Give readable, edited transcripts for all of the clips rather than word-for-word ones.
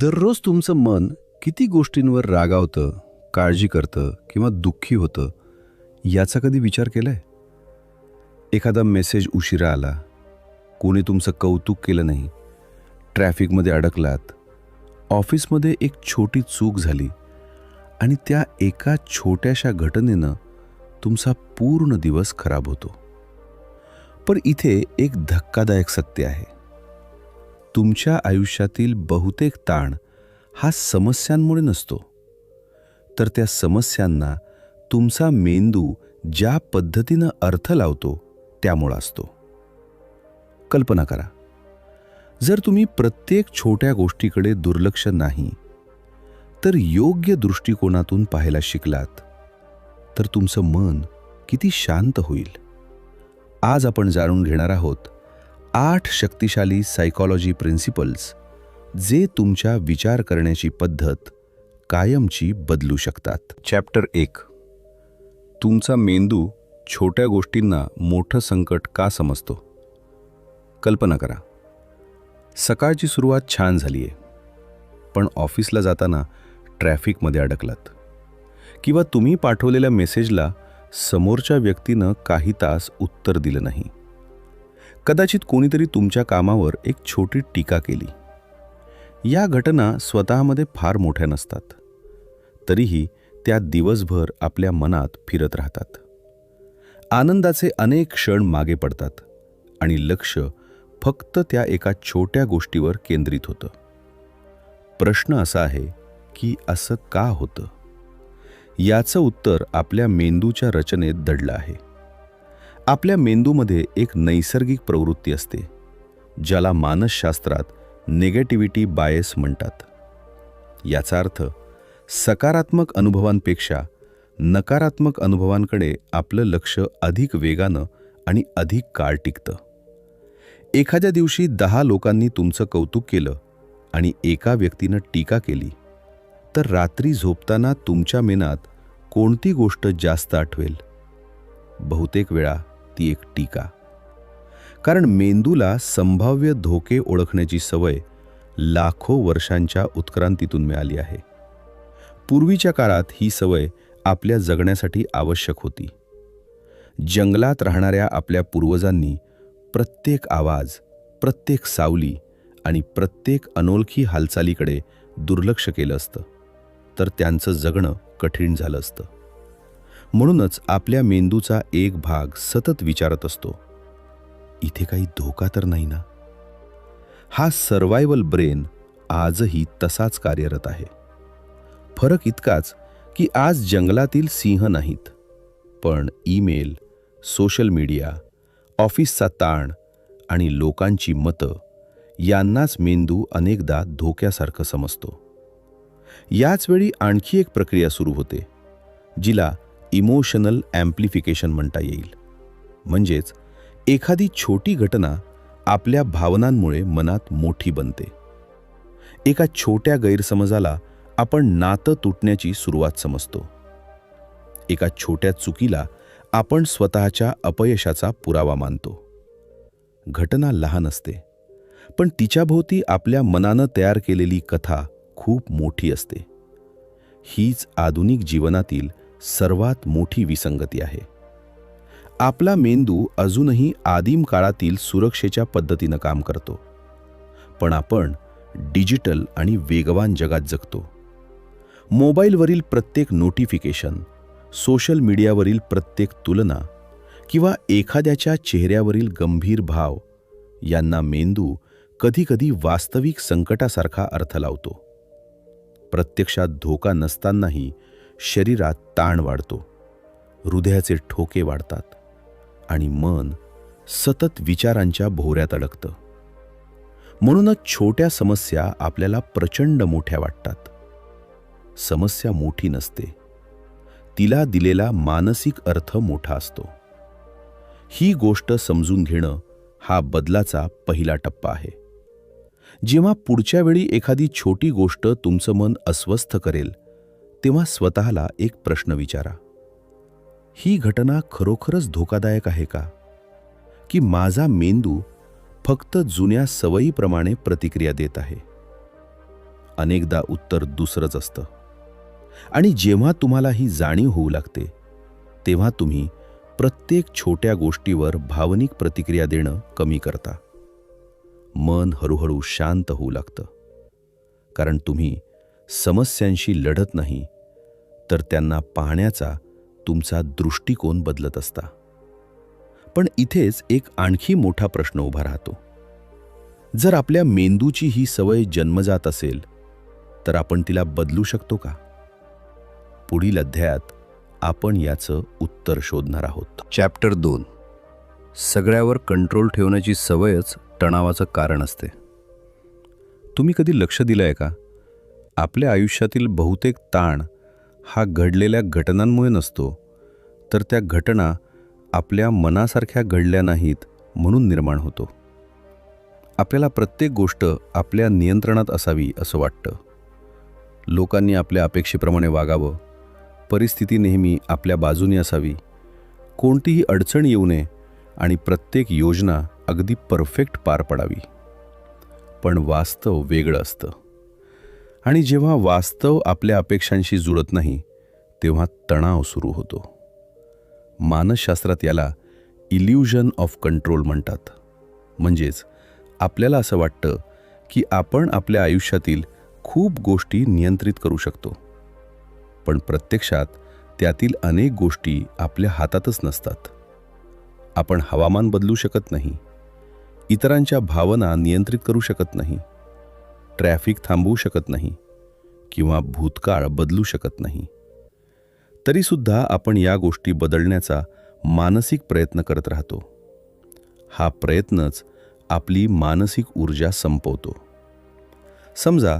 दररोज तुमचं मन किती गोष्टींवर रागावतं, काळजी करतं किंवा दुःखी होतं याचा कधी विचार केलाय? एखादा मेसेज उशिरा आला, कोणी तुमचं कौतुक केलं नाही, ट्रॅफिकमध्ये अडकलात, ऑफिसमध्ये एक छोटी चूक झाली आणि त्या एका छोट्याशा घटनेनं तुमचा पूर्ण दिवस खराब होतो. पण इथे एक धक्कादायक सत्य आहे. तुमच्या आयुष्यातील बहुतेक ताण हा समस्यांमुळे नसतो, तर त्या समस्यांना तुमचा मेंदू ज्या पद्धतीनं अर्थ लावतो त्यामुळे असतो. कल्पना करा, जर तुम्ही प्रत्येक छोट्या गोष्टीकडे दुर्लक्ष नाही तर योग्य दृष्टिकोनातून पाहायला शिकलात तर तुमचं मन किती शांत होईल. आज आपण जाणून घेणार आहोत 8 शक्तिशाली सायकॉलॉजी प्रिन्सिपल्स जे तुमच्या विचार करण्याची पद्धत कायमची बदलू शकतात. चॅप्टर 1. तुमचा मेंदू छोट्या गोष्टींना मोठं संकट का समजतो? कल्पना करा, सकाळची सुरुवात छान झाली आहे, पण ऑफिसला जाताना ट्रॅफिकमध्ये अडकलात, किंवा तुम्ही पाठवलेल्या मेसेजला समोरच्या व्यक्तीनं काही तास उत्तर दिलं नाही. कदाचित कोणीतरी तुमच्या कामावर एक छोटी टीका केली. या घटना स्वतःमध्ये फार मोठ्या नसतात, तरीही त्या दिवसभर आपल्या मनात फिरत राहतात. आनंदाचे अनेक क्षण मागे पडतात आणि लक्ष फक्त त्या एका छोट्या गोष्टीवर केंद्रित होतं. प्रश्न असा आहे की असं का होतं? याचं उत्तर आपल्या मेंदूच्या रचनेत दडलं आहे. आपल्या मेंदूमध्ये एक नैसर्गिक प्रवृत्ती असते, ज्याला मानसशास्त्रात निगेटिव्हिटी बायस म्हणतात. याचा अर्थ सकारात्मक अनुभवांपेक्षा नकारात्मक अनुभवांकडे आपलं लक्ष अधिक वेगानं आणि अधिक काळ टिकतं. एखाद्या दिवशी 10 लोकांनी तुमचं कौतुक केलं आणि एका व्यक्तीनं टीका केली, तर रात्री झोपताना तुमच्या मनात कोणती गोष्ट जास्त आठवेल? बहुतेक वेळा ती एक टीका. कारण मेंदूला संभाव्य धोके ओळखण्याची सवय लाखो वर्षांच्या उत्क्रांतीतून मिळाली आहे. पूर्वीच्या काळात ही सवय आपल्या जगण्यासाठी आवश्यक होती. जंगलात राहणाऱ्या आपल्या पूर्वजांनी प्रत्येक आवाज, प्रत्येक सावली आणि प्रत्येक अनोळखी हालचालीकडे दुर्लक्ष केलं असतं, तर त्यांचं जगणं कठीण झालं असतं. म्हणूनच आपल्या मेंदूचा एक भाग सतत विचारत असतो, इथे काही धोका तर नाही ना? हा सर्व्हायवल ब्रेन आजही तसाच कार्यरत आहे. फरक इतकाच की आज जंगलातील सिंह नाहीत, पण ईमेल, सोशल मीडिया, ऑफिसचा ताण आणि लोकांची मतं यांनाच मेंदू अनेकदा धोक्यासारखं समजतो. याच वेळी आणखी एक प्रक्रिया सुरू होते, जिला इमोशनल ॲम्प्लिफिकेशन म्हणता येईल. म्हणजेच एखादी छोटी घटना आपल्या भावनांमुळे मनात मोठी बनते. एका छोट्या गैरसमजाला आपण नातं तुटण्याची सुरुवात समजतो. एका छोट्या चुकीला आपण स्वतःच्या अपयशाचा पुरावा मानतो. घटना लहान असते, पण तिच्याभोवती आपल्या मनानं तयार केलेली कथा खूप मोठी असते. हीच आधुनिक जीवनातील सर्वात मोठी विसंगती आहे. आपला मेंदू अजूनही आदिम काळातील सुरक्षेच्या पद्धतीनं काम करतो, पण आपण डिजिटल आणि वेगवान जगात जगतो. मोबाईलवरील प्रत्येक नोटिफिकेशन, सोशल मीडियावरील प्रत्येक तुलना किंवा एखाद्याच्या चेहऱ्यावरील गंभीर भाव यांना मेंदू कधीकधी वास्तविक संकटासारखा अर्थ लावतो. प्रत्यक्षात धोका नसतानाही शरीरात ताण वाढतो, हृदयाचे ठोके वाढतात आणि मन सतत विचारांच्या भोवऱ्यात अडकतं. म्हणूनच छोट्या समस्या आपल्याला प्रचंड मोठ्या वाटतात. समस्या मोठी नसते, तिला दिलेला मानसिक अर्थ मोठा असतो. ही गोष्ट समजून घेणं हा बदलाचा पहिला टप्पा आहे. जेव्हा पुढच्या वेळी एखादी छोटी गोष्ट तुमचं मन अस्वस्थ करेल, तेव्हा स्वतःला एक प्रश्न विचारा, ही घटना खरोखरच धोकादायक आहे का? की माझा मेंदू फक्त जुन्या सवयीप्रमाणे प्रतिक्रिया देत आहे? अनेकदा उत्तर दुसरंच असतं. आणि जेव्हा तुम्हाला ही जाणीव होऊ लागते तेव्हा तुम्ही प्रत्येक छोट्या गोष्टीवर भावनिक प्रतिक्रिया देणं कमी करता. मन हळूहळू शांत होऊ लागतं, कारण तुम्ही समस्यांशी लढत नाही तर त्यांना पाहण्याचा तुमचा दृष्टिकोन बदलत असता. पण इथेच एक आणखी मोठा प्रश्न उभा राहतो. जर आपल्या मेंदूची ही सवय जन्मजात असेल तर आपण तिला बदलू शकतो का? पुढील अध्यायात आपण याचं उत्तर शोधणार आहोत. चॅप्टर 2. सगळ्यावर कंट्रोल ठेवण्याची सवयच तणावाचं कारण असते. तुम्ही कधी लक्ष दिलंय का? आपल्या आयुष्यातील बहुतेक ताण हा घडलेल्या घटनांमुळे नसतो, तर त्या घटना आपल्या मनासारख्या घडल्या नाहीत म्हणून निर्माण होतो. आपल्याला प्रत्येक गोष्ट आपल्या नियंत्रणात असावी असं वाटतं. लोकांनी आपल्या अपेक्षेप्रमाणे वागावं, परिस्थिती नेहमी आपल्या बाजूने असावी, कोणतीही अडचण येऊ नये आणि प्रत्येक योजना अगदी परफेक्ट पार पडावी. पण वास्तव वेगळं असतं. आणि जेव्हा वास्तव आपल्या अपेक्षांशी जुळत नाही तेव्हा तणाव सुरू होतो. मानसशास्त्रात याला इल्युजन ऑफ कंट्रोल म्हणतात. म्हणजेच आपल्याला असं वाटतं की आपण आपल्या आयुष्यातील खूप गोष्टी नियंत्रित करू शकतो, पण प्रत्यक्षात त्यातील अनेक गोष्टी आपल्या हातातच नसतात. आपण हवामान बदलू शकत नाही, इतरांच्या भावना नियंत्रित करू शकत नाही, ट्रॅफिक थांबवू शकत नाही किंवा भूतकाळ बदलू शकत नाही. तरीसुद्धा आपण या गोष्टी बदलण्याचा मानसिक प्रयत्न करत राहतो. हा प्रयत्नच आपली मानसिक ऊर्जा संपवतो. समजा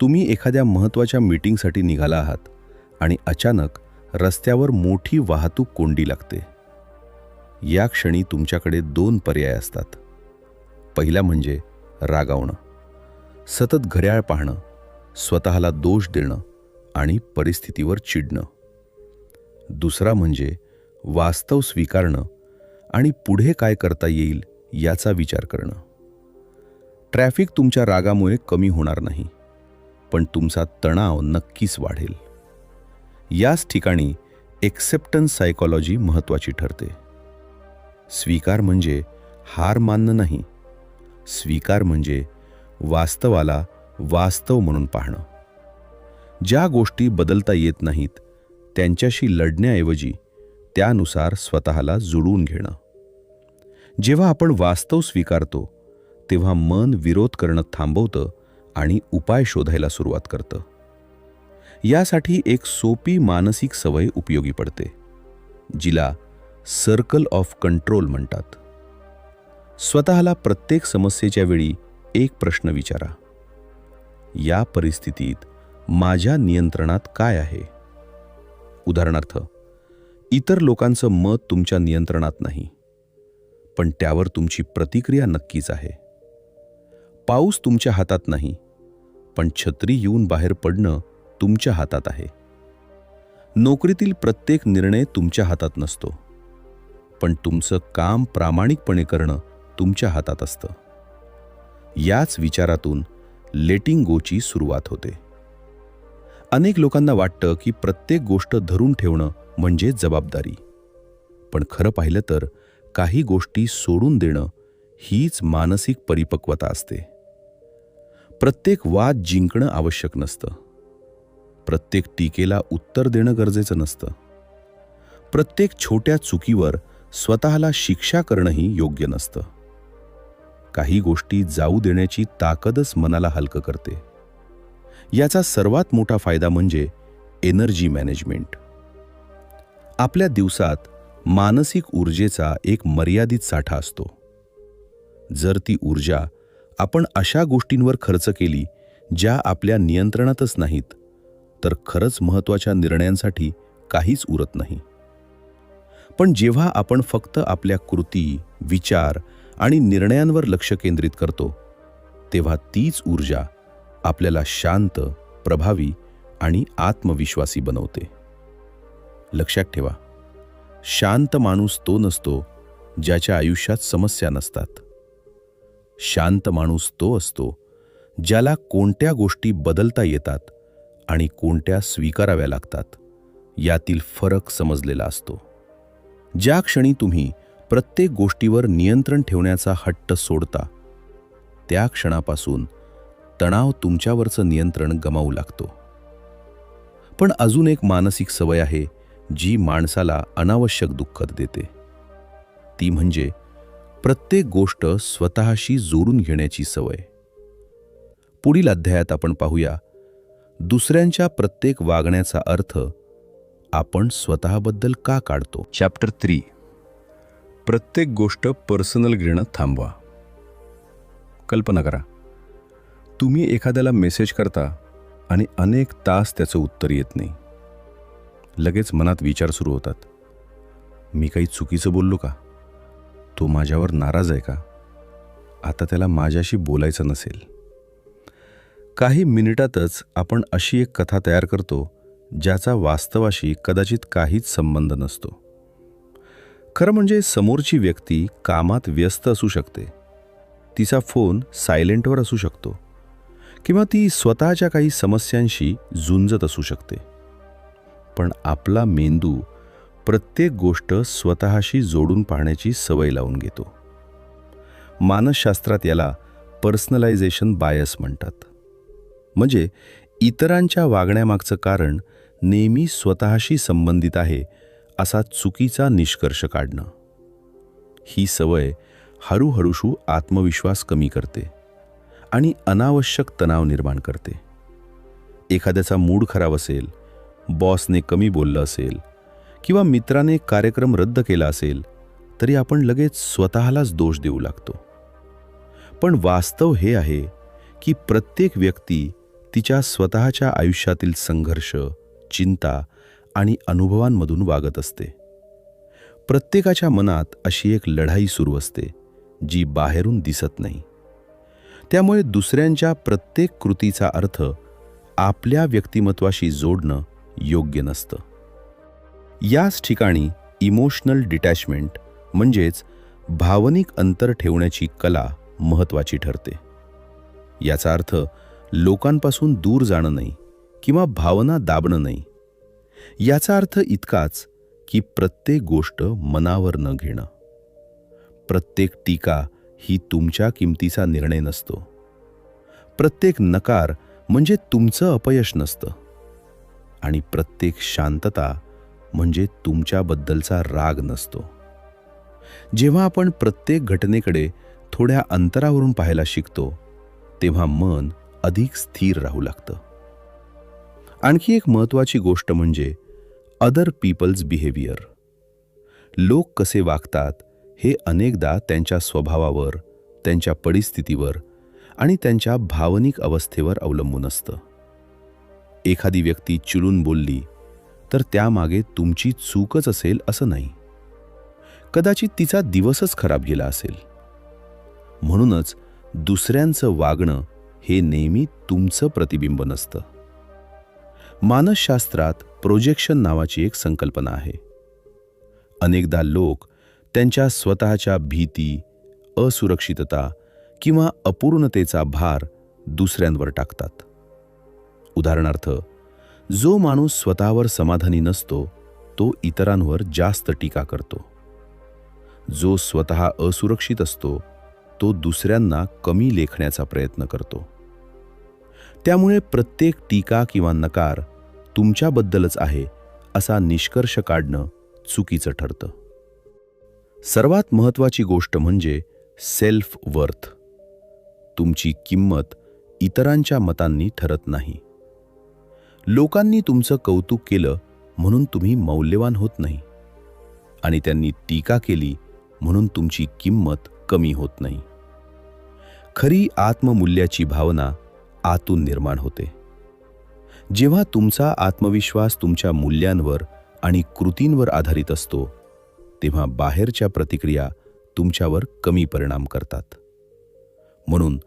तुम्ही एखाद्या महत्त्वाच्या मीटिंगसाठी निघाला आहात आणि अचानक रस्त्यावर मोठी वाहतूक कोंडी लागते. या क्षणी तुमच्याकडे 2 पर्याय असतात. पहिला म्हणजे रागावणं, सतत घड्याळ पाहणं, स्वतःला दोष देणं आणि परिस्थितीवर चिडणं. दुसरा म्हणजे वास्तव स्वीकारणं आणि पुढे काय करता येईल याचा विचार करणं. ट्रॅफिक तुमच्या रागामुळे कमी होणार नाही, पण तुमचा तणाव नक्कीच वाढेल. याच ठिकाणी एक्सेप्टन्स सायकॉलॉजी महत्त्वाची ठरते. स्वीकार म्हणजे हार मानणं नाही, स्वीकार म्हणजे वास्तवाला वास्तव म्हणून पाहणं. ज्या गोष्टी बदलता येत नाहीत त्यांच्याशी लढण्याऐवजी त्यानुसार स्वतःला जुळवून घेणं. जेव्हा आपण वास्तव स्वीकारतो तेव्हा मन विरोध करणं थांबवतं आणि उपाय शोधायला सुरुवात करतं. यासाठी एक सोपी मानसिक सवय उपयोगी पडते, जिला सर्कल ऑफ कंट्रोल म्हणतात. स्वतःला प्रत्येक समस्येच्या वेळी एक प्रश्न विचारा. या परिस्थितीत माझ्या नियंत्रणात काय आहे? उदाहरणार्थ, इतर लोकांचं मत तुमच्या नियंत्रणात नाही, पण त्यावर तुमची प्रतिक्रिया नक्कीच आहे. पाऊस तुमच्या हातात नाही, पण छत्री येऊन बाहेर पडणं तुमच्या हातात आहे. नोकरीतील प्रत्येक निर्णय तुमच्या हातात नसतो, पण तुमचं काम प्रामाणिकपणे करणं तुमच्या हातात असतं. याच विचारातून लेटिंग गोची सुरुवात होते. अनेक लोकांना वाटतं की प्रत्येक गोष्ट धरून ठेवणं म्हणजे जबाबदारी, पण खरं पाहिलं तर काही गोष्टी सोडून देणं हीच मानसिक परिपक्वता असते. प्रत्येक वाद जिंकणं आवश्यक नसतं, प्रत्येक टीकेला उत्तर देणं गरजेचं नसतं, प्रत्येक छोट्या चुकीवर स्वतःला शिक्षा करणंही योग्य नसतं. काही गोष्टी जाऊ देण्याची ताकदच मनाला हलकं करते. याचा सर्वात मोठा फायदा म्हणजे एनर्जी मॅनेजमेंट. आपल्या दिवसात मानसिक ऊर्जेचा एक मर्यादित साठा असतो. जर ती ऊर्जा आपण अशा गोष्टींवर खर्च केली ज्या आपल्या नियंत्रणातच नाहीत, तर खरंच महत्त्वाच्या निर्णयांसाठी काहीच उरत नाही. पण जेव्हा आपण फक्त आपल्या कृती, विचार आणि निर्णयांवर लक्ष केंद्रित करतो, तेव्हा तीच ऊर्जा आपल्याला शांत, प्रभावी आणि आत्मविश्वासी बनवते. लक्षात ठेवा, शांत माणूस तो नसतो ज्याच्या आयुष्यात समस्या नसतात. शांत माणूस तो असतो ज्याला कोणत्या गोष्टी बदलता येतात आणि कोणत्या स्वीकाराव्या लागतात यातील फरक समजलेला असतो. ज्या क्षणी तुम्ही प्रत्येक गोष्टीवर नियंत्रण ठेवण्याचा हट्ट सोडता, त्या क्षणापासून तणाव तुमच्यावरचं नियंत्रण गमावू लागतो. पण अजून एक मानसिक सवय आहे जी माणसाला अनावश्यक दुःख देते. ती म्हणजे प्रत्येक गोष्ट स्वतःशी जोडून घेण्याची सवय. पुढील अध्यायात आपण पाहूया दुसऱ्यांच्या प्रत्येक वागण्याचा अर्थ आपण स्वतःबद्दल का काढतो. चॅप्टर 3. प्रत्येक गोष्ट पर्सनल घेणं थांबवा. कल्पना करा, तुम्ही एखाद्याला मेसेज करता आणि अनेक तास त्याचं उत्तर येत नाही. लगेच मनात विचार सुरू होतात. मी काही चुकीचं बोललो का? तो माझ्यावर नाराज आहे का? आता त्याला माझ्याशी बोलायचं नसेल. काही मिनिटातच आपण अशी एक कथा तयार करतो ज्याचा वास्तवाशी कदाचित काहीच संबंध नसतो. खरं म्हणजे समोरची व्यक्ती कामात व्यस्त असू शकते, तिचा फोन सायलेंटवर असू शकतो, किंवा ती स्वतःच्या काही समस्यांशी झुंजत असू शकते. पण आपला मेंदू प्रत्येक गोष्ट स्वतःशी जोडून पाहण्याची सवय लावून घेतो. मानसशास्त्रात याला पर्सनलायझेशन बायस म्हणतात. म्हणजे इतरांच्या वागण्यामागचं कारण नेहमी स्वतःशी संबंधित आहे असा चुकीचा निष्कर्ष काढणं. ही सवय हळूहळू आत्मविश्वास कमी करते आणि अनावश्यक तणाव निर्माण करते. एखाद्याचा मूड खराब असेल, बॉसने कमी बोललं असेल किंवा मित्राने कार्यक्रम रद्द केला असेल तरी आपण लगेच स्वतःलाच दोष देऊ लागतो. पण वास्तव हे आहे की प्रत्येक व्यक्ती तिच्या स्वतःच्या आयुष्यातील संघर्ष, चिंता आणि अनुभवांमधून वागत असते. प्रत्येकाच्या मनात अशी एक लढाई सुरू असते जी बाहेरून दिसत नाही. त्यामुळे दुसऱ्यांच्या प्रत्येक कृतीचा अर्थ आपल्या व्यक्तिमत्वाशी जोडणं योग्य नसतं. याच ठिकाणी इमोशनल डिटॅचमेंट म्हणजेच भावनिक अंतर ठेवण्याची कला महत्त्वाची ठरते. याचा अर्थ लोकांपासून दूर जाणं नाही किंवा भावना दाबणं नाही. याचा अर्थ इतकाच की प्रत्येक गोष्ट मनावर न घेणं. प्रत्येक टीका ही तुमच्या किमतीचा निर्णय नसतो. प्रत्येक नकार म्हणजे तुमचं अपयश नसतं. आणि प्रत्येक शांतता म्हणजे तुमच्याबद्दलचा राग नसतो. जेव्हा आपण प्रत्येक घटनेकडे थोड्या अंतरावरून पाहायला शिकतो, तेव्हा मन अधिक स्थिर राहू लागतं. आणखी एक महत्त्वाची गोष्ट म्हणजे अदर पीपल्स बिहेवियर. लोक कसे वागतात हे अनेकदा त्यांच्या स्वभावावर, त्यांच्या परिस्थितीवर आणि त्यांच्या भावनिक अवस्थेवर अवलंबून असतं. एखादी व्यक्ती चिडून बोलली तर त्यामागे तुमची चूकच असेल असं नाही. कदाचित तिचा दिवसच खराब गेला असेल. म्हणूनच दुसऱ्यांचं वागणं हे नेहमी तुमचं प्रतिबिंब नसतं. मानसशास्त्रात प्रोजेक्शन नावाची एक संकल्पना आहे. अनेकदा लोक त्यांच्या स्वतःच्या भीती, असुरक्षितता किंवा अपूर्णतेचा भार दुसऱ्यांवर टाकतात. उदाहरणार्थ, जो माणूस स्वतःवर समाधानी नसतो तो इतरांवर जास्त टीका करतो. जो स्वतः असुरक्षित असतो तो दुसऱ्यांना कमी लेखण्याचा प्रयत्न करतो. त्यामुळे प्रत्येक टीका किंवा नकार तुमच्याबद्दलच आहे असा निष्कर्ष काढणं चुकीचं ठरतं. सर्वात महत्त्वाची गोष्ट म्हणजे सेल्फ वर्थ. तुमची किंमत इतरांच्या मतांनी ठरत नाही. लोकांनी तुमचं कौतुक केलं म्हणून तुम्ही मौल्यवान होत नाही, आणि त्यांनी टीका केली म्हणून तुमची किंमत कमी होत नाही. खरी आत्ममूल्याची भावना आतून निर्माण होते. जेव्हा तुमचा आत्मविश्वास तुमच्या मूल्यांवर आणि कृतींवर आधारित असतो, तेव्हा बाहेरच्या प्रतिक्रिया तुमच्यावर कमी परिणाम करतात. म्हणून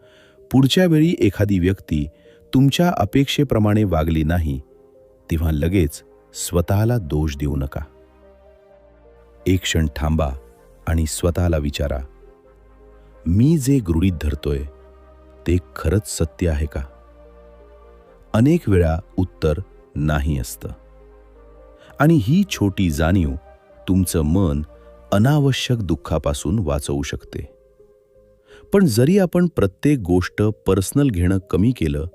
पुढच्या वेळी एखादी व्यक्ती तुमच्या अपेक्षेप्रमाणे वागली नाही, तेव्हा लगेच स्वतःला दोष देऊ नका. एक क्षण थांबा आणि स्वतःला विचारा, मी जे गृहीत धरतोय ते खरंच सत्य आहे का? अनेक वेळा उत्तर नाही असतं. आणि ही छोटी जाणीव तुमचं मन अनावश्यक दुःखापासून वाचवू शकते. पण जरी आपण प्रत्येक गोष्ट पर्सनल घेणं कमी केलं,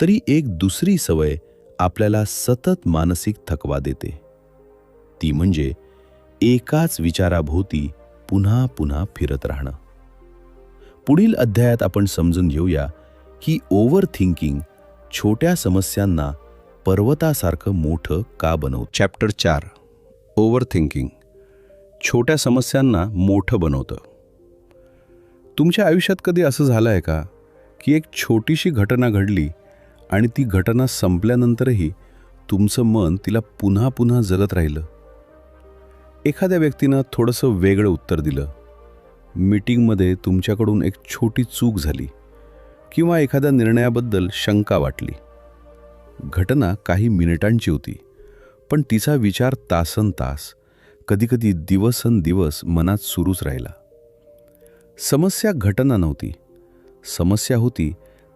तरी एक दुसरी सवय आपल्याला सतत मानसिक थकवा देते. ती म्हणजे एकाच विचाराभोवती पुन्हा पुन्हा फिरत राहणं. पुढील अध्यायात आपण समजून घेऊया की ओव्हर थिंकिंग छोट्या समस्यांना पर्वतासारखं मोठं का बनवतं. चॅप्टर 4, ओव्हर थिंकिंग छोट्या समस्यांना मोठं बनवतं. तुमच्या आयुष्यात कधी असं झालं आहे का की एक छोटीशी घटना घडली आणि ती घटना संपल्यानंतरही तुमचं मन तिला पुन्हा पुन्हा जगत राहिलं? एखाद्या व्यक्तीनं थोडंसं वेगळं उत्तर दिलं, मीटिंगमध्ये तुमच्याकडून एक छोटी चूक झाली किंवा एखाद्या निर्णयाबद्दल शंका वाटली. घटना काही मिनिटांची होती, पण तिचा विचार तासनतास, कधीकधी दिवसंदिवस मनात सुरूच राहिला. समस्या घटना नव्हती, समस्या होती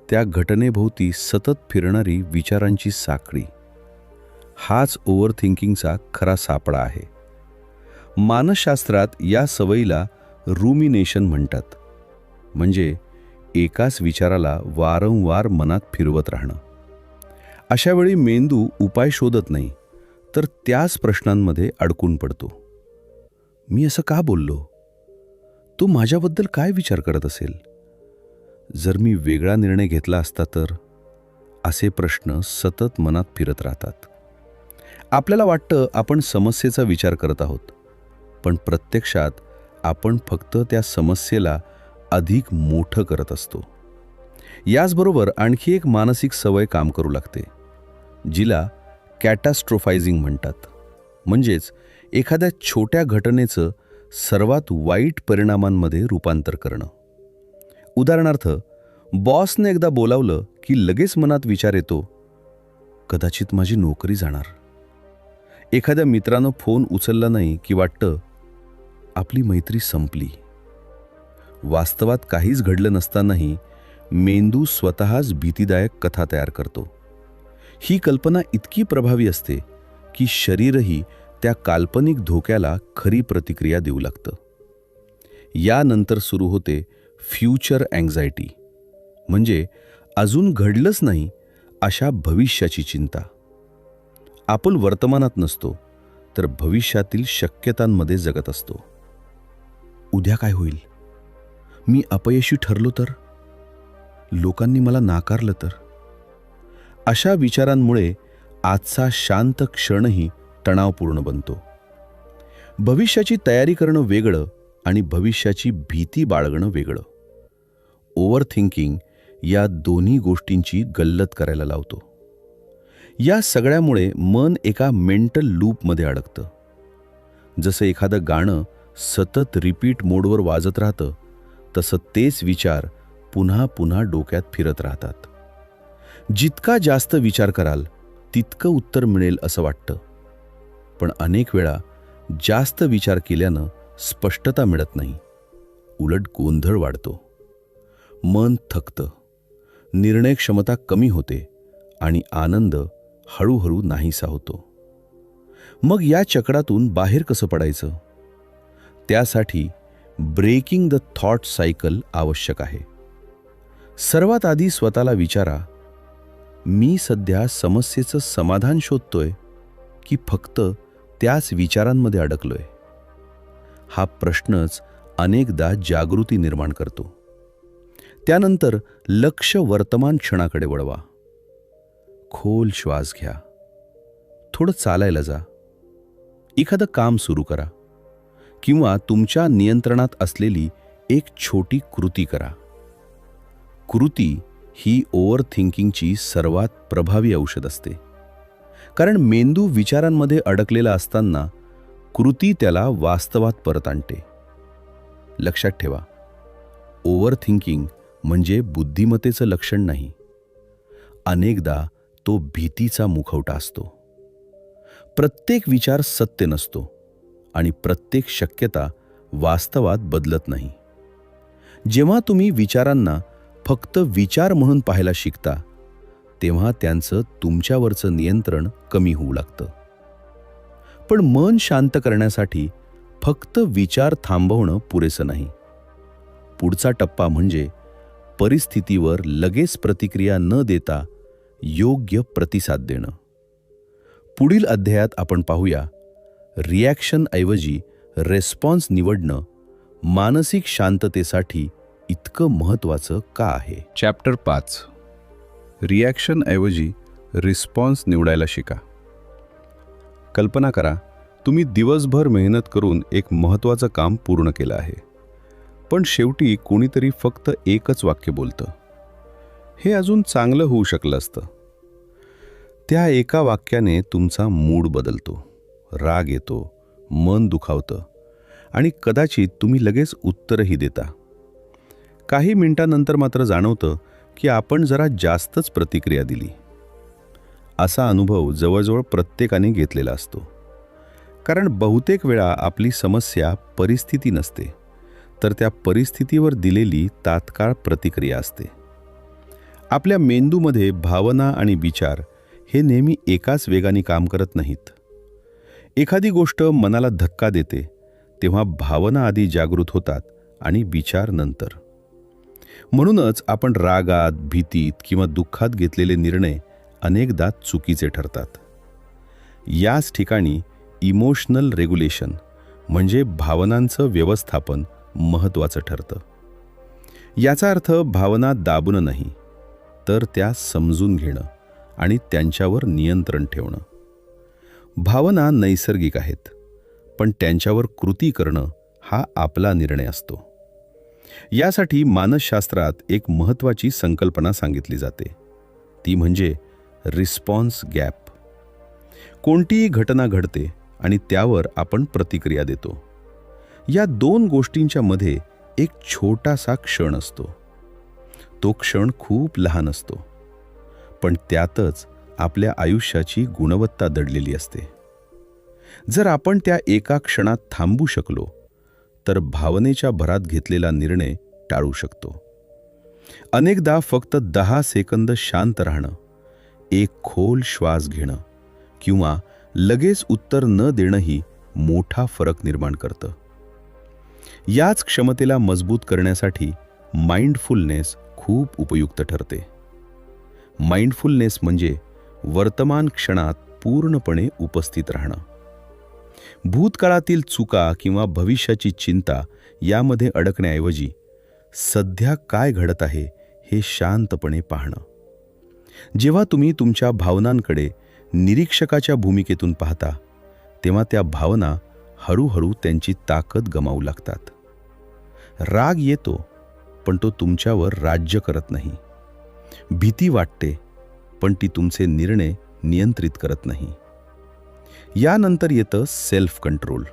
त्या घटनेभोवती सतत फिरणारी विचारांची साखळी. हाच ओव्हर थिंकिंगचा खरा सापळा आहे. मानसशास्त्रात या सवयीला रुमिनेशन म्हणतात, म्हणजे एकाच विचाराला वारंवार मनात फिरवत राहणं. अशा वेळी मेंदू उपाय शोधत नाही, तर त्याच प्रश्नांमध्ये अडकून पडतो. मी असं का बोललो? तो माझ्याबद्दल काय विचार करत असेल? जर मी वेगळा निर्णय घेतला असता तर? असे प्रश्न सतत मनात फिरत राहतात. आपल्याला वाटतं आपण समस्येचा विचार करत आहोत, पण प्रत्यक्षात आपण फक्त त्या समस्येला अधिक मोठं करत असतो. याचबरोबर आणखी एक मानसिक सवय काम करू लागते, जिला कॅटास्ट्रोफायझिंग म्हणतात. म्हणजेच एखाद्या छोट्या घटनेचं सर्वात वाईट परिणामांमध्ये रूपांतर करणं. उदाहरणार्थ, बॉसने एकदा बोलावलं की लगेच मनात विचार येतो, कदाचित माझी नोकरी जाणार. एखाद्या मित्रानं फोन उचलला नाही की वाटतं, आपली मैत्री संपली. वास्तवात काहीच घडलं नसतानाही मेंदू स्वतःच भीतीदायक कथा तयार करतो. ही कल्पना इतकी प्रभावी असते की शरीरही त्या काल्पनिक धोक्याला खरी प्रतिक्रिया देऊ लागतं. यानंतर सुरू होते फ्युचर अँक्झायटी, म्हणजे अजून घडलंच नाही अशा भविष्याची चिंता. आपण वर्तमानात नसतो, तर भविष्यातील शक्यतांमध्ये जगत असतो. उद्या काय होईल? मी अपयशी ठरलो तर? लोकांनी मला नाकारलं तर? अशा विचारांमुळे आजचा शांत क्षणही तणावपूर्ण बनतो. भविष्याची तयारी करणं वेगळं आणि भविष्याची भीती बाळगणं वेगळं. ओव्हर थिंकिंग या दोन्ही गोष्टींची गल्लत करायला लावतो. या सगळ्यामुळे मन एका मेंटल लूपमध्ये अडकतं. जसं एखादं गाणं सतत रिपीट मोडवर वाजत राहतं, तसं तेच विचार पुन्हा पुन्हा डोक्यात फिरत राहतात. जितका जास्त विचार कराल तितकं उत्तर मिळेल असं वाटतं, पण अनेक वेळा जास्त विचार केल्यानं स्पष्टता मिळत नाही, उलट गोंधळ वाढतो. मन थकतं, निर्णय क्षमता कमी होते आणि आनंद हळूहळू नाहीसा होतो. मग या चक्रातून बाहेर कसं पडायचं? त्यासाठी ब्रेकिंग द थॉट सायकल आवश्यक आहे. सर्वात आधी स्वतःला विचारा, मी सध्या समस्येचं समाधान शोधतोय की फक्त त्याच विचारांमध्ये अडकलोय? हा प्रश्नच अनेकदा जागृती निर्माण करतो. त्यानंतर लक्ष वर्तमान क्षणाकडे वळवा. खोल श्वास घ्या, थोडं चालायला जा, एखादं काम सुरू करा किंवा तुमच्या नियंत्रणात असलेली एक छोटी कृती करा. कृती ही ओव्हर थिंकिंगची सर्वात प्रभावी औषध असते, कारण मेंदू विचारांमध्ये अडकलेला असताना कृती त्याला वास्तवात परत आणते. लक्षात ठेवा, ओव्हर थिंकिंग म्हणजे बुद्धिमत्तेचं लक्षण नाही. अनेकदा तो भीतीचा मुखवटा असतो. प्रत्येक विचार सत्य नसतो आणि प्रत्येक शक्यता वास्तवात बदलत नाही. जेव्हा तुम्ही विचारांना फक्त विचार म्हणून पाहायला शिकता, तेव्हा त्यांचं तुमच्यावरचं नियंत्रण कमी होऊ लागतं. पण मन शांत करण्यासाठी फक्त विचार थांबवणं पुरेसं नाही. पुढचा टप्पा म्हणजे परिस्थितीवर लगेच प्रतिक्रिया न देता योग्य प्रतिसाद देणं. पुढील अध्यायात आपण पाहूया, रिॲक्शन ऐवजी रेस्पॉन्स निवडणं मानसिक शांततेसाठी इतकं महत्त्वाचं का आहे. चॅप्टर 5, रिॲक्शन ऐवजी रिस्पॉन्स निवडायला शिका. कल्पना करा, तुम्ही दिवसभर मेहनत करून एक महत्त्वाचं काम पूर्ण केलं आहे, पण शेवटी कोणीतरी फक्त एकच वाक्य बोलतं. हे अजून चांगलं होऊ शकलं असतं. त्या एका वाक्याने तुमचा मूड बदलतो, राग येतो, मन दुखावतं आणि कदाचित तुम्ही लगेच उत्तरही देता. काही मिनिटांनंतर मात्र जाणवतं की आपण जरा जास्तच प्रतिक्रिया दिली. असा अनुभव जवळजवळ प्रत्येकाने घेतलेला असतो. कारण बहुतेक वेळा आपली समस्या परिस्थिती नसते, तर त्या परिस्थितीवर दिलेली तात्काळ प्रतिक्रिया असते. आपल्या मेंदूमध्ये भावना आणि विचार हे नेहमी एकाच वेगाने काम करत नाहीत. एखादी गोष्ट मनाला धक्का देते, तेव्हा भावना आधी जागृत होतात आणि विचार नंतर. म्हणूनच आपण रागात, भीतीत किंवा दुःखात घेतलेले निर्णय अनेकदा चुकीचे ठरतात. याच ठिकाणी इमोशनल रेग्युलेशन म्हणजे भावनांचं व्यवस्थापन महत्त्वाचं ठरतं. याचा अर्थ भावना दाबणं नाही, तर त्या समजून घेणं आणि त्यांच्यावर नियंत्रण ठेवणं. भावना नैसर्गिक आहेत, पण त्यांच्यावर कृती करणं हा आपला निर्णय असतो. यासाठी मानसशास्त्रात एक महत्त्वाची संकल्पना सांगितली जाते, ती म्हणजे रिस्पॉन्स गॅप. कोणतीही घटना घडते आणि त्यावर आपण प्रतिक्रिया देतो. या दोन गोष्टींच्या मध्ये एक छोटासा क्षण असतो. तो क्षण खूप लहान असतो, पण त्यातच आपल्या आयुष्याची गुणवत्ता दडलेली असते. जर आपण त्या एका क्षणात थांबू शकलो, तर भावनेच्या भरात घेतलेला निर्णय टाळू शकतो. अनेकदा फक्त 10 सेकंद शांत राहणं, एक खोल श्वास घेणं किंवा लगेच उत्तर न देणंही मोठा फरक निर्माण करतं. याच क्षमतेला मजबूत करण्यासाठी माइंडफुलनेस खूप उपयुक्त ठरते. माइंडफुलनेस म्हणजे वर्तमान क्षणात पूर्णपणे उपस्थित राहणं. भूतकाळातील चुका किंवा भविष्याची चिंता यामध्ये अडकण्याऐवजी सध्या काय घडत आहे हे शांतपणे पाहणं. जेव्हा तुम्ही तुमच्या भावनांकडे निरीक्षकाच्या भूमिकेतून पाहता, तेव्हा त्या भावना हळूहळू त्यांची ताकद गमावू लागतात. राग येतो, पण तो तुमच्यावर राज्य करत नाही. भीती वाटते, पण ती तुमचे निर्णय नियंत्रित करत नाही. यानंतर येतं सेल्फ कंट्रोल.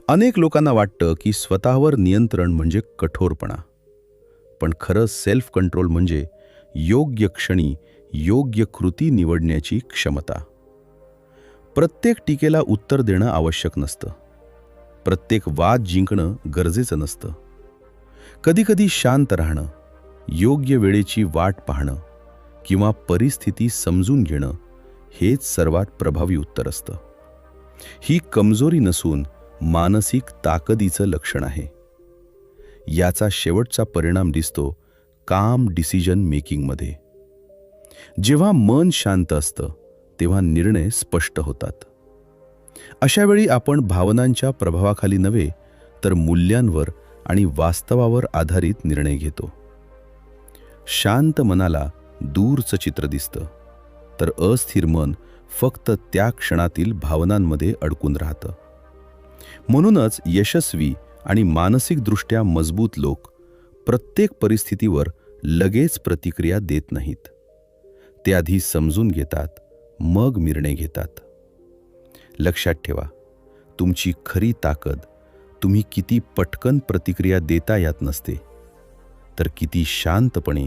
अनेक लोकांना वाटतं की स्वतःवर नियंत्रण म्हणजे कठोरपणा, पण खरं सेल्फ कंट्रोल म्हणजे योग्य क्षणी योग्य कृती निवडण्याची क्षमता. प्रत्येक टीकेला उत्तर देणं आवश्यक नसतं. प्रत्येक वाद जिंकणं गरजेचं नसतं. कधीकधी शांत राहणं, योग्य वेळेची वाट पाहणं किंवा परिस्थिती समजून घेणं हेच सर्वात प्रभावी उत्तर असतं. ही कमजोरी नसून मानसिक ताकदीचं लक्षण आहे. याचा शेवटचा परिणाम दिसतो काम डिसिजन मेकिंगमध्ये. जेव्हा मन शांत असतं, तेव्हा निर्णय स्पष्ट होतात. अशावेळी आपण भावनांच्या प्रभावाखाली नव्हे, तर मूल्यांवर आणि वास्तवावर आधारित निर्णय घेतो. शांत मनाला दूरचं चित्र दिसतं, तर अस्थिर मन फक्त त्या क्षणातील भावनांमध्ये अडकून राहतं. म्हणूनच यशस्वी आणि मानसिकदृष्ट्या मजबूत लोक प्रत्येक परिस्थितीवर लगेच प्रतिक्रिया देत नाहीत. ते आधी समजून घेतात, मग निर्णय घेतात. लक्षात ठेवा, तुमची खरी ताकद तुम्ही किती पटकन प्रतिक्रिया देता यात नसते, तर किती शांतपणे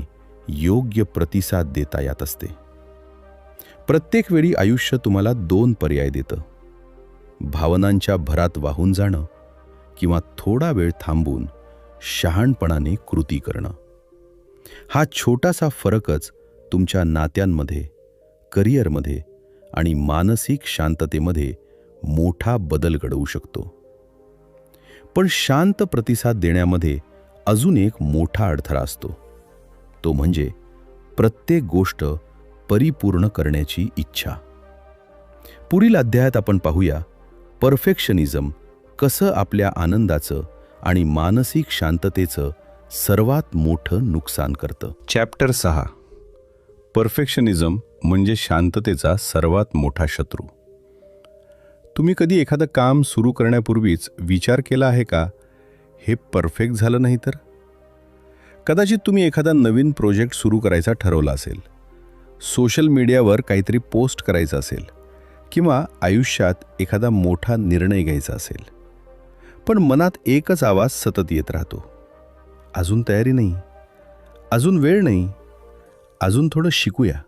योग्य प्रतिसाद देता यात असते. प्रत्येक वेळी आयुष्य तुम्हाला 2 पर्याय देतं: भावनांच्या भरात वाहून जाणं किंवा थोडा वेळ थांबून शहाणपणाने कृती करणं. हा छोटासा फरकच तुमच्या नात्यांमध्ये, करिअरमध्ये आणि मानसिक शांततेमध्ये मोठा बदल घडवू शकतो. पण शांत प्रतिसाद देण्यामध्ये अजून एक मोठा अडथळा असतो. तो म्हणजे प्रत्येक गोष्ट परिपूर्ण करण्याची इच्छा. पुढील अध्यायात आपण पाहूया परफेक्शनिझम कसं आपल्या आनंदाचं आणि मानसिक शांततेचं सर्वात मोठं नुकसान करतं. चॅप्टर 6. परफेक्शनिझम म्हणजे शांततेचा सर्वात मोठा शत्रू. तुम्ही कधी एखादं काम सुरू करण्यापूर्वीच विचार केला आहे का, हे परफेक्ट झालं नाही तर? कदाचित तुम्ही एखादा नवीन प्रोजेक्ट सुरू करायचा ठरवला असेल, सोशल मीडियावर काहीतरी पोस्ट करायचं असेल किंवा आयुष्यात एखादा मोठा निर्णय घ्यायचा असेल. पण मनात एकच आवाज सतत येत राहतो, अजून तयारी नाही, अजून वेळ नाही, अजून थोडं शिकूया.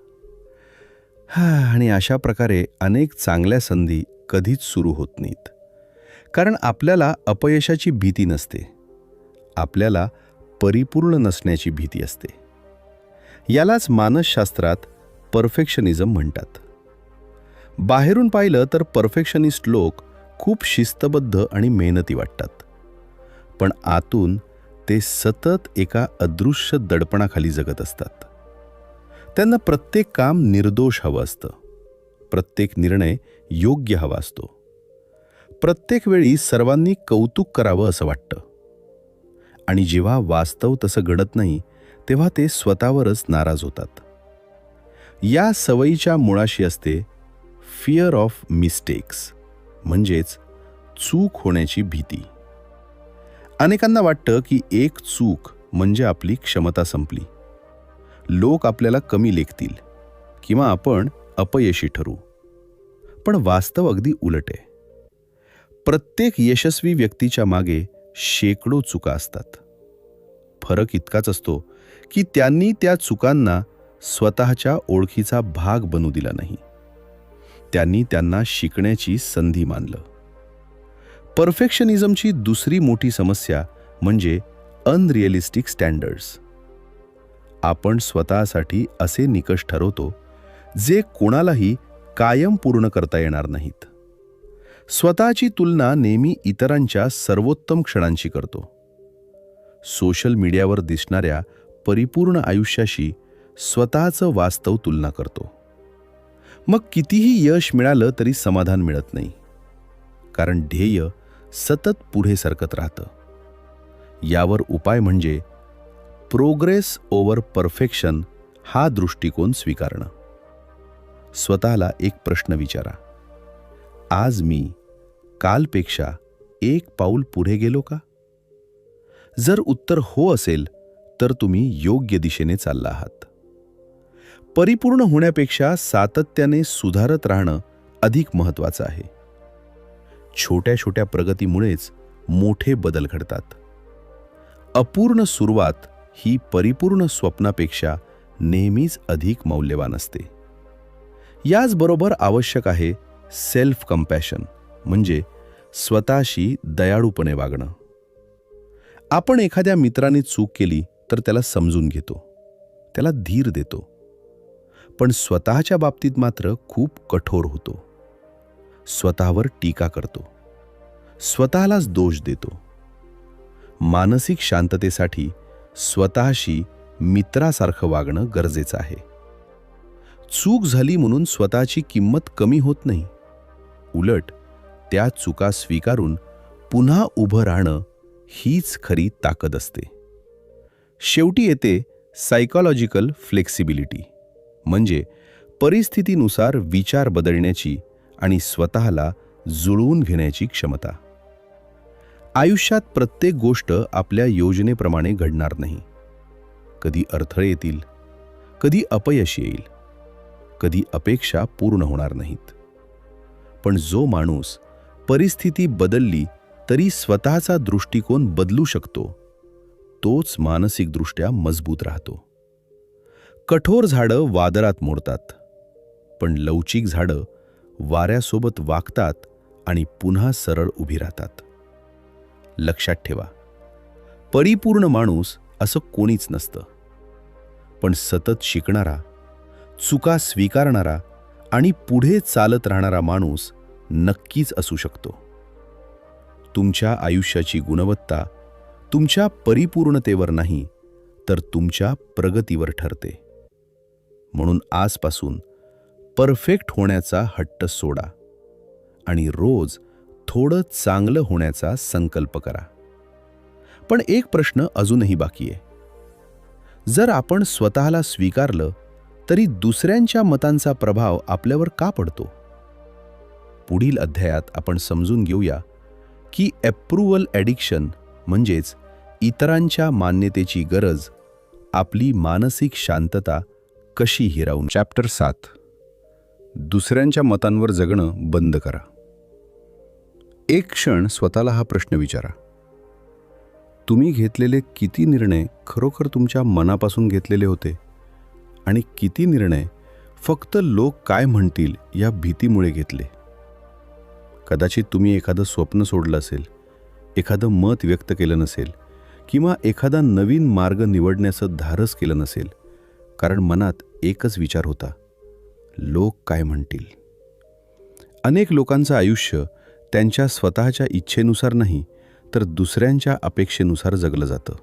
आणि अशा प्रकारे अनेक चांगल्या संधी कधीच सुरू होत नाहीत. कारण आपल्याला अपयशाची भीती नसते, आपल्याला परिपूर्ण नसण्याची भीती असते. यालाच मानसशास्त्रात परफेक्शनिझम म्हणतात. बाहेरून पाहिलं तर परफेक्शनिस्ट लोक खूप शिस्तबद्ध आणि मेहनती वाटतात, पण आतून ते सतत एका अदृश्य दडपणाखाली जगत असतात. त्यांना प्रत्येक काम निर्दोष हवं असतं, प्रत्येक निर्णय योग्य हवा असतो, प्रत्येक वेळी सर्वांनी कौतुक करावं असं वाटतं. आणि जेव्हा वास्तव तसं घडत नाही तेव्हा ते स्वतःवरच नाराज होतात. या सवयीच्या मुळाशी असते फिअर ऑफ मिस्टेक्स, म्हणजेच चूक होण्याची भीती. अनेकांना वाटतं की एक चूक म्हणजे आपली क्षमता संपली, लोक आपल्याला कमी लेखतील किंवा आपण अपयशी ठरू. पण वास्तव अगदी उलट आहे. प्रत्येक यशस्वी व्यक्तीच्या मागे शेकडो चुका असतात. फरक इतकाच असतो की त्यांनी त्या चुकांना स्वतःच्या ओळखीचा भाग बनू दिला नाही, त्यांनी त्यांना शिकण्याची संधी मानलं. परफेक्शनिझमची दुसरी मोठी समस्या म्हणजे अनरिअलिस्टिक स्टँडर्ड्स. आपण स्वतःसाठी असे निकष ठरवतो जे कोणालाही कायम पूर्ण करता येणार नाहीत. स्वतःची तुलना नेहमी इतरांच्या सर्वोत्तम क्षणांशी करतो. सोशल मीडियावर दिसणाऱ्या परिपूर्ण आयुष्याशी स्वतःचं वास्तव तुलना करतो. मग कितीही यश मिळालं तरी समाधान मिळत नाही, कारण ध्येय सतत पुढे सरकत राहतं. यावर उपाय म्हणजे प्रोग्रेस ओव्हर परफेक्शन हा दृष्टिकोन स्वीकारणं. स्वतःला एक प्रश्न विचारा, आज मी कालपेक्षा एक पाऊल पुढे गेलो का? जर उत्तर हो असेल तर तुम्ही योग्य दिशेने चालला आहात. परिपूर्ण होण्यापेक्षा सातत्याने सुधारत राहणं अधिक महत्त्वाचं आहे. छोट्या छोट्या प्रगतीमुळेच मोठे बदल घडतात. अपूर्ण सुरुवात ही परिपूर्ण स्वप्नापेक्षा नेहमीच अधिक मौल्यवान असते. याचबरोबर आवश्यक आहे सेल्फ कंपॅशन, म्हणजे स्वतःशी दयाळूपणे वागणं. आपण एखाद्या मित्राने चूक केली तर त्याला समजून घेतो, त्याला धीर देतो. पण स्वतःच्या बाबतीत मात्र खूप कठोर होतो. स्वतःवर टीका करतो, स्वतःलाच दोष देतो. मानसिक शांततेसाठी स्वतःशी मित्रासारखं वागणं गरजेचं आहे. चूक झाली म्हणून स्वतःची किंमत कमी होत नाही. उलट त्या चुका स्वीकारून पुन्हा उभं राहणं हीच खरी ताकद असते. शेवटी येते सायकॉलॉजिकल फ्लेक्सिबिलिटी, म्हणजे परिस्थितीनुसार विचार बदलण्याची आणि स्वतःला जुळवून घेण्याची क्षमता. आयुष्यात प्रत्येक गोष्ट आपल्या योजनेप्रमाणे घडणार नाही. कधी अडथळे येतील, कधी अपयश येईल, कधी अपेक्षा पूर्ण होणार नाहीत. पण जो माणूस परिस्थिती बदलली तरी स्वतःचा दृष्टिकोन बदलू शकतो, तोच मानसिकदृष्ट्या मजबूत राहतो. कठोर झाडं वादळात मोडतात, पण लवचिक झाडं वाऱ्यासोबत वागतात आणि पुन्हा सरळ उभी राहतात. लक्षात ठेवा, परिपूर्ण माणूस असं कोणीच नसतं. पण सतत शिकणारा, चुका स्वीकारणारा आणि पुढे चालत राहणारा माणूस नक्कीच असू शकतो. तुमच्या आयुष्याची गुणवत्ता तुमच्या परिपूर्णतेवर नाही, तर तुमच्या प्रगतीवर ठरते. म्हणून आजपासून परफेक्ट होण्याचा हट्ट सोडा आणि रोज थोडं चांगलं होण्याचा संकल्प करा. पण एक प्रश्न अजूनही बाकी आहे. जर आपण स्वतःला स्वीकारलं तरी दुसऱ्यांच्या मतांचा प्रभाव आपल्यावर का पडतो? पुढील अध्यायात आपण समजून घेऊया की अप्रूव्हल ॲडिक्शन म्हणजेच इतरांच्या मान्यतेची गरज आपली मानसिक शांतता कशी हिरावून. चॅप्टर 7. दुसऱ्यांच्या मतांवर जगणं बंद करा. एक क्षण स्वतःला हा प्रश्न विचारा. तुम्ही घेतलेले किती निर्णय खरोखर तुमच्या मनापासून घेतलेले होते आणि किती निर्णय फक्त लोक काय म्हणतील या भीतीमुळे घेतले? कदाचित तुम्ही एखादं स्वप्न सोडलं असेल, एखादं मत व्यक्त केलं नसेल किंवा एखादा नवीन मार्ग निवडण्याचं धाडस केलं नसेल, कारण मनात एकच विचार होता, लोक काय म्हणतील. अनेक लोकांचं आयुष्य त्यांच्या स्वतःच्या इच्छेनुसार नाही, तर दुसऱ्यांच्या अपेक्षेनुसार जगलं जातं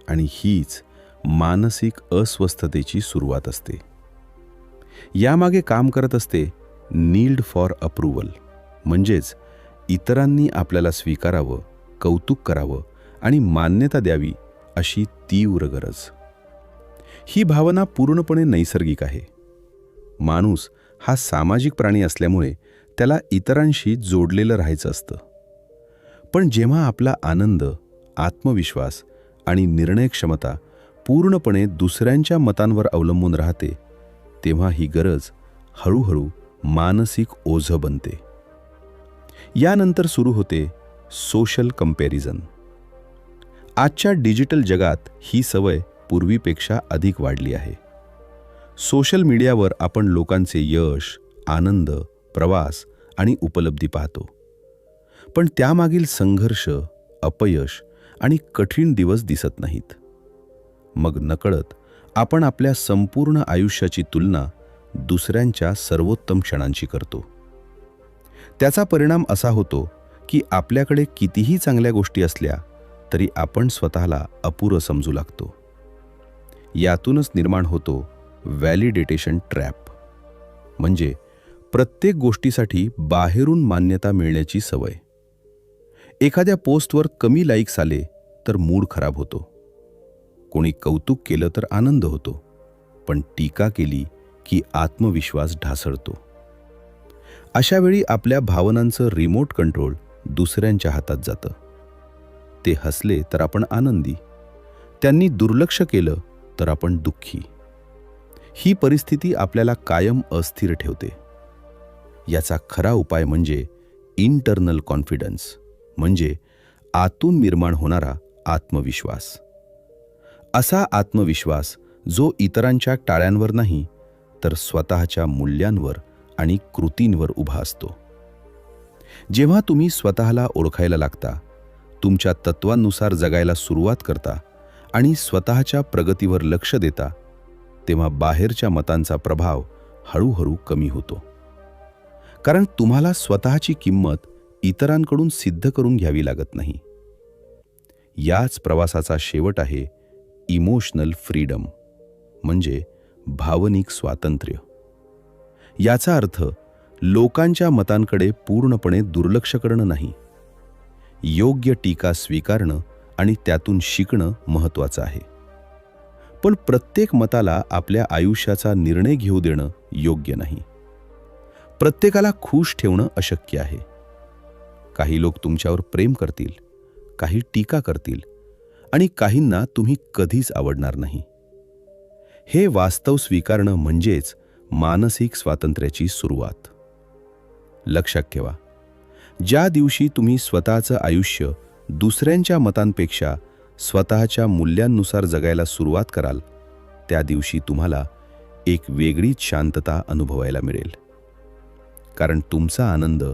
आणि हीच मानसिक अस्वस्थतेची सुरुवात असते. यामागे काम करत असते नीड फॉर अप्रूव्हल, म्हणजेच इतरांनी आपल्याला स्वीकारावं, कौतुक करावं आणि मान्यता द्यावी अशी तीव्र गरज. ही भावना पूर्णपणे नैसर्गिक आहे. माणूस हा सामाजिक प्राणी असल्यामुळे त्याला इतरांशी जोडलेलं राहायचं असतं. पण जेव्हा आपला आनंद, आत्मविश्वास आणि निर्णय क्षमता पूर्णपणे दुसऱ्यांच्या मतांवर अवलंबून राहते, तेव्हा ही गरज हळूहळू मानसिक ओझं बनते. यानंतर सुरू होते सोशल कंपॅरिझन. आजच्या डिजिटल जगात ही सवय पूर्वीपेक्षा अधिक वाढली आहे. सोशल मीडियावर आपण लोकांचे यश, आनंद, प्रवास आणि उपलब्धी पाहतो. पण त्यामागील संघर्ष, अपयश आणि कठीण दिवस दिसत नाहीत. मग नकळत आपण आपल्या संपूर्ण आयुष्याची तुलना दुसऱ्यांच्या सर्वोत्तम क्षणांशी करतो. त्याचा परिणाम असा होतो की आपल्याकडे कितीही चांगल्या गोष्टी असल्या तरी आपण स्वतःला अपुरं समजू लागतो. यातूनच निर्माण होतो व्हॅलिडेटेशन ट्रॅप, म्हणजे प्रत्येक गोष्टीसाठी बाहेरून मान्यता मिळण्याची सवय. एखाद्या पोस्टवर कमी लाईक्स आले तर मूड खराब होतो. कोणी कौतुक केलं तर आनंद होतो, पण टीका केली की आत्मविश्वास ढासळतो. अशा वेळी आपल्या भावनांचं रिमोट कंट्रोल दुसऱ्यांच्या हातात जातं. ते हसले तर आपण आनंदी, त्यांनी दुर्लक्ष केलं तर आपण दुःखी. ही परिस्थिती आपल्याला कायम अस्थिर ठेवते. याचा खरा उपाय म्हणजे इंटरनल कॉन्फिडन्स, म्हणजे आतून निर्माण होणारा आत्मविश्वास. असा आत्मविश्वास जो इतरांच्या टाळ्यांवर नाही, तर स्वतःच्या मूल्यांवर आणि कृतींवर उभा असतो. जेव्हा तुम्ही स्वतःला ओळखायला लागता, तुमच्या तत्वांनुसार जगायला सुरुवात करता आणि स्वतःच्या प्रगतीवर लक्ष देता, तेव्हा बाहेरच्या मतांचा प्रभाव हळूहळू कमी होतो. कारण तुम्हाला स्वतःची किंमत इतरांकडून सिद्ध करून घ्यावी लागत नाही. याच प्रवासाचा शेवट आहे इमोशनल फ्रीडम, म्हणजे भावनिक स्वातंत्र्य. याचा अर्थ लोकांच्या मतांकडे पूर्णपणे दुर्लक्ष करणं नाही. योग्य टीका स्वीकारणं आणि त्यातून शिकणं महत्त्वाचं आहे. पण प्रत्येक मताला आपल्या आयुष्याचा निर्णय घेऊ देणं योग्य नाही. प्रत्येकाला खुश ठेवणं अशक्य आहे. काही लोक तुमच्यावर प्रेम करतील, काही टीका करतील आणि काहींना तुम्ही कधीच आवडणार नाही. हे वास्तव स्वीकारणं म्हणजेच मानसिक स्वातंत्र्याची सुरुवात. लक्षात ठेवा, ज्या दिवशी तुम्ही स्वतःचं आयुष्य दुसऱ्यांच्या मतांपेक्षा स्वतःच्या मूल्यांनुसार जगायला सुरुवात कराल, त्या दिवशी तुम्हाला एक वेगळीच शांतता अनुभवायला मिळेल. कारण तुमचा आनंद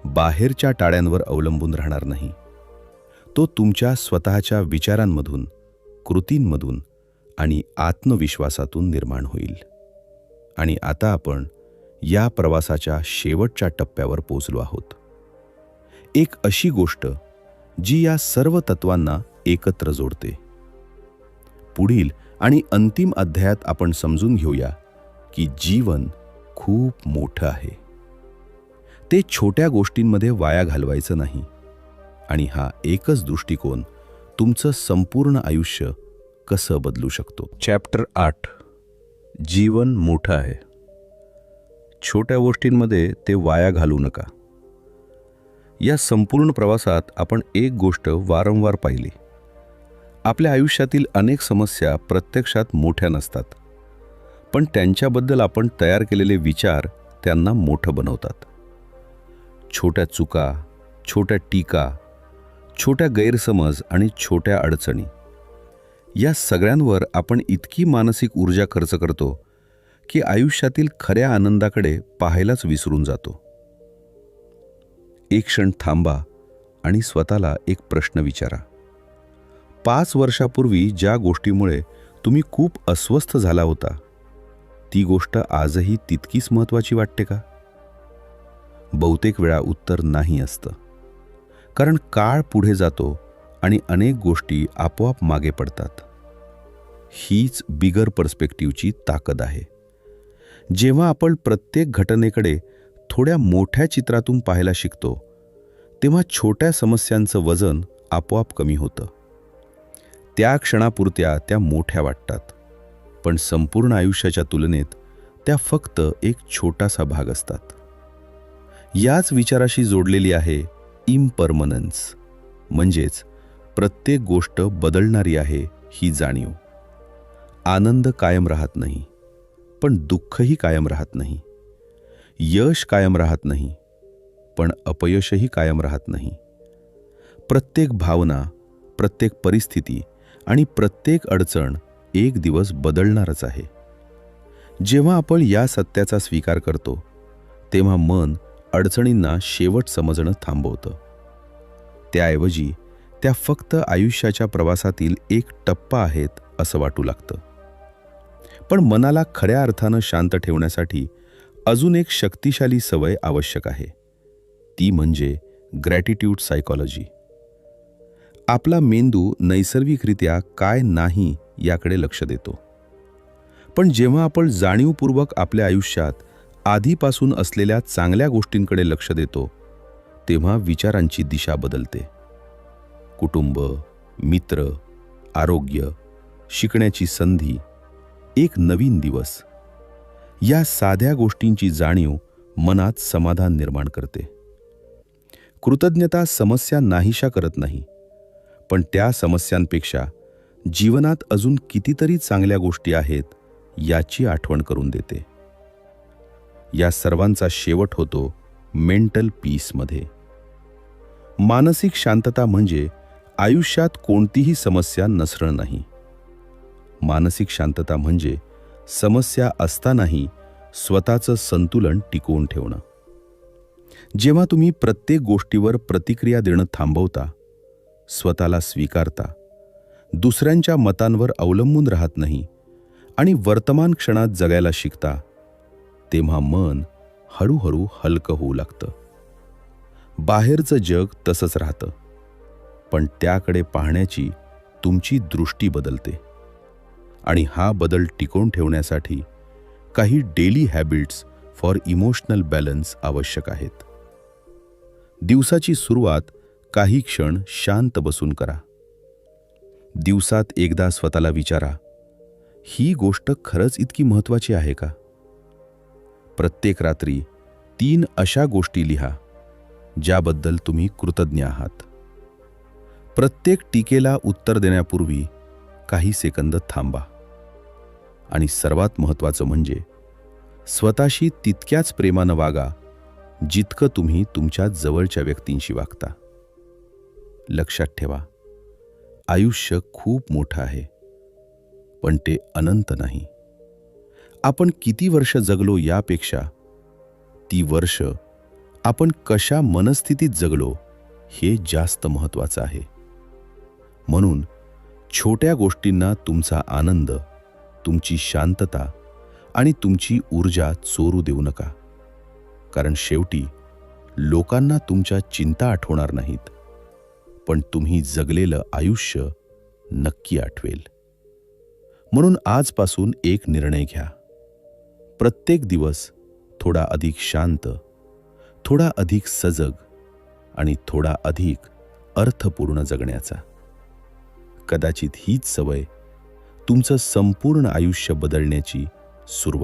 बाहेरच्या टाळ्यांवर अवलंबून राहणार नाही. तो तुमच्या स्वतःच्या विचारांमधून, कृतींमधून आणि आत्मविश्वासातून निर्माण होईल. आणि आता आपण या प्रवासाच्या शेवटच्या टप्प्यावर पोहोचलो आहोत. एक अशी गोष्ट जी या सर्व तत्वांना एकत्र जोडते. पुढील आणि अंतिम अध्यायात आपण समजून घेऊया की जीवन खूप मोठं आहे. ते छोट्या गोष्टींमध्ये वाया घालवायचं नाही. आणि हा एकच दृष्टिकोन तुमचं संपूर्ण आयुष्य कसं बदलू शकतो. चॅप्टर 8. जीवन मोठं आहे. छोट्या गोष्टींमध्ये ते वाया घालू नका. या संपूर्ण प्रवासात आपण एक गोष्ट वारंवार पाहिली. आपल्या आयुष्यातील अनेक समस्या प्रत्यक्षात मोठ्या नसतात, पण त्यांच्याबद्दल आपण तयार केलेले विचार त्यांना मोठं बनवतात. छोट्या चुका, छोट्या टीका, छोट्या गैरसमज आणि छोट्या अडचणी, या सगळ्यांवर आपण इतकी मानसिक ऊर्जा खर्च करतो की आयुष्यातील खऱ्या आनंदाकडे पाहायलाच विसरून जातो. एक क्षण थांबा आणि स्वतःला एक प्रश्न विचारा. 5 वर्षापूर्वी ज्या गोष्टीमुळे तुम्ही खूप अस्वस्थ झाला होता, ती गोष्ट आजही तितकीच महत्त्वाची वाटते का? बहुतेक वेळा उत्तर नाही असतं. कारण काळ पुढे जातो आणि अनेक गोष्टी आपोआप मागे पडतात. हीच बिगर पर्स्पेक्टिव्हची ताकद आहे. जेव्हा आपण प्रत्येक घटनेकडे थोड्या मोठ्या चित्रातून पाहायला शिकतो, तेव्हा छोट्या समस्यांचं वजन आपोआप कमी होतं. त्या क्षणापुरत्या त्या मोठ्या वाटतात, पण संपूर्ण आयुष्याच्या तुलनेत त्या फक्त एक छोटासा भाग असतात. याच विचाराशी जोडलेली आहे इम्परमनन्स, म्हणजेच प्रत्येक गोष्ट बदलणारी आहे ही जाणीव. आनंद कायम राहत नाही, पण दुःखही कायम राहत नाही. यश कायम राहत नाही, पण अपयशही कायम राहत नाही. प्रत्येक भावना, प्रत्येक परिस्थिती आणि प्रत्येक अडचण एक दिवस बदलणारच आहे. जेव्हा आपण या सत्याचा स्वीकार करतो, तेव्हा मन अडचणींना शेवट समजणं थांबवतं. त्याऐवजी त्या फक्त आयुष्याच्या प्रवासातील एक टप्पा आहेत असं वाटू लागतं. पण मनाला खऱ्या अर्थानं शांत ठेवण्यासाठी अजून एक शक्तिशाली सवय आवश्यक आहे. ती म्हणजे ग्रॅटिट्यूड सायकॉलॉजी. आपला मेंदू नैसर्गिकरित्या काय नाही याकडे लक्ष देतो. पण जेव्हा आपण जाणीवपूर्वक आपल्या आयुष्यात आधीपासून असलेल्या चांगल्या गोष्टींकडे लक्ष देतो, तेव्हा विचारांची दिशा बदलते. कुटुंब, मित्र, आरोग्य, शिकण्याची संधी, एक नवीन दिवस, या साध्या गोष्टींची जाणीव मनात समाधान निर्माण करते. कृतज्ञता समस्या नाहीशा करत नाही, पण त्या समस्यांपेक्षा जीवनात अजून कितीतरी चांगल्या गोष्टी आहेत याची आठवण करून देते. या सर्वांचा शेवट होतो मेंटल पीसमध्ये. मानसिक शांतता म्हणजे आयुष्यात कोणतीही समस्या नसणं नाही. मानसिक शांतता म्हणजे समस्या असतानाही स्वतःचं संतुलन टिकवून ठेवणं. जेव्हा तुम्ही प्रत्येक गोष्टीवर प्रतिक्रिया देणं थांबवता, स्वतःला स्वीकारता, दुसऱ्यांच्या मतांवर अवलंबून राहत नाही आणि वर्तमान क्षणात जगायला शिकता, तेव्हा मन हळूहळू हलकं होऊ लागतं. बाहेरचं जग तसंच राहतं, पण त्याकडे पाहण्याची तुमची दृष्टी बदलते. आणि हा बदल टिकवून ठेवण्यासाठी काही daily habits for emotional balance आवश्यक आहेत. दिवसाची सुरुवात काही क्षण शांत बसून करा. दिवसात एकदा स्वतःला विचारा, ही गोष्ट खरंच इतकी महत्त्वाची आहे का? प्रत्येक रात्री 3 अशा गोष्टी लिहा ज्याबद्दल तुम्ही कृतज्ञ आहात. प्रत्येक टीकेला उत्तर देण्यापूर्वी काही सेकंद थांबा. आणि सर्वात महत्त्वाचं म्हणजे स्वतःशी तितक्याच प्रेमानं वागा जितकं तुम्ही तुमच्या जवळच्या व्यक्तींशी वागता. लक्षात ठेवा, आयुष्य खूप मोठं आहे, पण ते अनंत नाही. आपण किती वर्ष जगलो यापेक्षा ती वर्ष आपण कशा मनस्थितीत जगलो हे जास्त महत्त्वाचं आहे. म्हणून छोट्या गोष्टींना तुमचा आनंद, तुमची शांतता आणि तुमची ऊर्जा चोरू देऊ नका. कारण शेवटी लोकांना तुमच्या चिंता आठवणार नाहीत, पण तुम्ही जगलेलं आयुष्य नक्की आठवेल. म्हणून आजपासून एक निर्णय घ्या. प्रत्येक दिवस थोडा अधिक शांत, थोडा अधिक सजग आणि थोडा अधिक अर्थपूर्ण जगण्याचा. कदाचित हीच सवय तुमचं संपूर्ण आयुष्य बदलण्याची सुरुवात